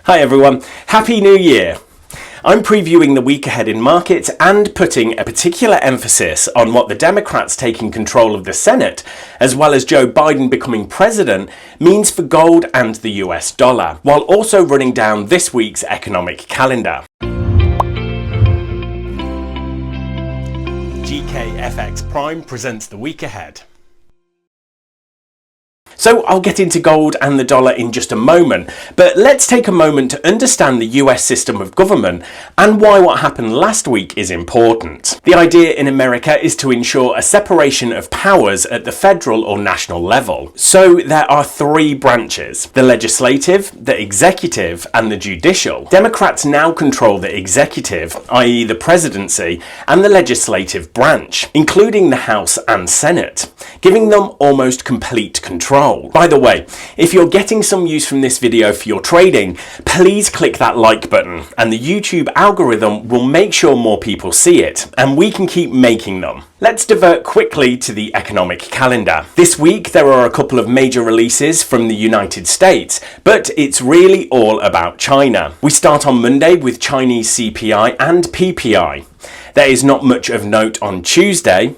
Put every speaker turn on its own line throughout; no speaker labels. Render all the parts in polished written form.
Hi everyone, Happy New Year! I'm previewing the week ahead in markets and putting a particular emphasis on what the Democrats taking control of the Senate, as well as Joe Biden becoming president, means for gold and the US dollar, while also running down this week's economic calendar. GKFX Prime presents the week ahead. So I'll get into gold and the dollar in just a moment, but let's take a moment to understand the US system of government and why what happened last week is important. The idea in America is to ensure a separation of powers at the federal or national level. So there are three branches: the legislative, the executive, and the judicial. Democrats now control the executive, i.e. the presidency, and the legislative branch, including the House and Senate, giving them almost complete control. By the way, if you're getting some use from this video for your trading, please click that like button and the YouTube algorithm will make sure more people see it and we can keep making them. Let's divert quickly to the economic calendar. This week there are a couple of major releases from the United States, but it's really all about China. We start on Monday with Chinese CPI and PPI. There is not much of note on Tuesday.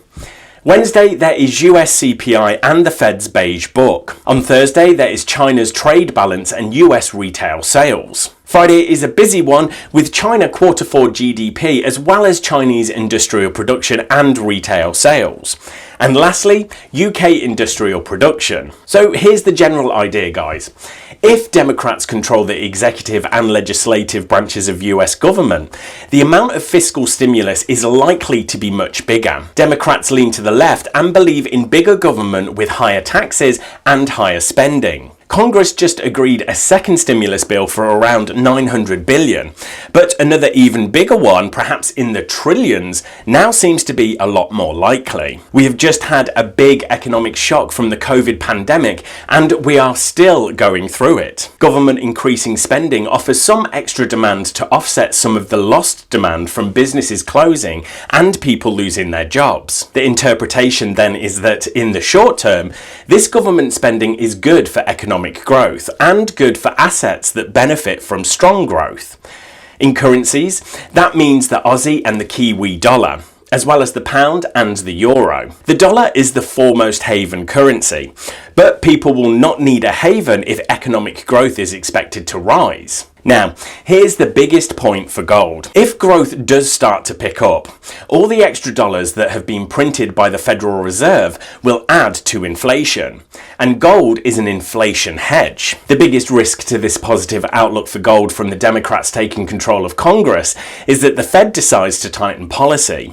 Wednesday, there is US CPI and the Fed's Beige Book. On Thursday, there is China's trade balance and US retail sales. Friday is a busy one with China Q4 GDP as well as Chinese industrial production and retail sales. And lastly, UK industrial production. So here's the general idea, guys. If Democrats control the executive and legislative branches of US government, the amount of fiscal stimulus is likely to be much bigger. Democrats lean to the left and believe in bigger government with higher taxes and higher spending. Congress just agreed a second stimulus bill for around $900 billion, but another even bigger one, perhaps in the trillions, now seems to be a lot more likely. We have just had a big economic shock from the COVID pandemic, and we are still going through it. Government increasing spending offers some extra demand to offset some of the lost demand from businesses closing and people losing their jobs. The interpretation then is that in the short term, this government spending is good for economic growth and good for assets that benefit from strong growth. In currencies, that means the Aussie and the Kiwi dollar, as well as the pound and the euro. The dollar is the foremost haven currency, but people will not need a haven if economic growth is expected to rise. Now, here's the biggest point for gold. If growth does start to pick up, all the extra dollars that have been printed by the Federal Reserve will add to inflation, and gold is an inflation hedge. The biggest risk to this positive outlook for gold from the Democrats taking control of Congress is that the Fed decides to tighten policy.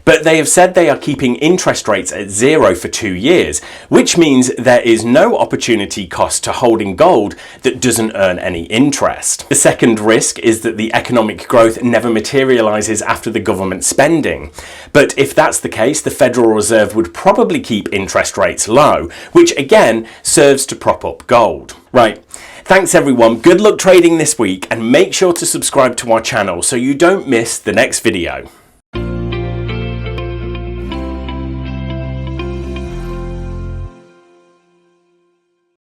But they have said they are keeping interest rates at zero for 2 years, which means there is no opportunity cost to holding gold that doesn't earn any interest. The second risk is that the economic growth never materializes after the government spending. But if that's the case, the Federal Reserve would probably keep interest rates low, which again serves to prop up gold. Right. Thanks everyone, good luck trading this week, and make sure to subscribe to our channel so you don't miss the next video.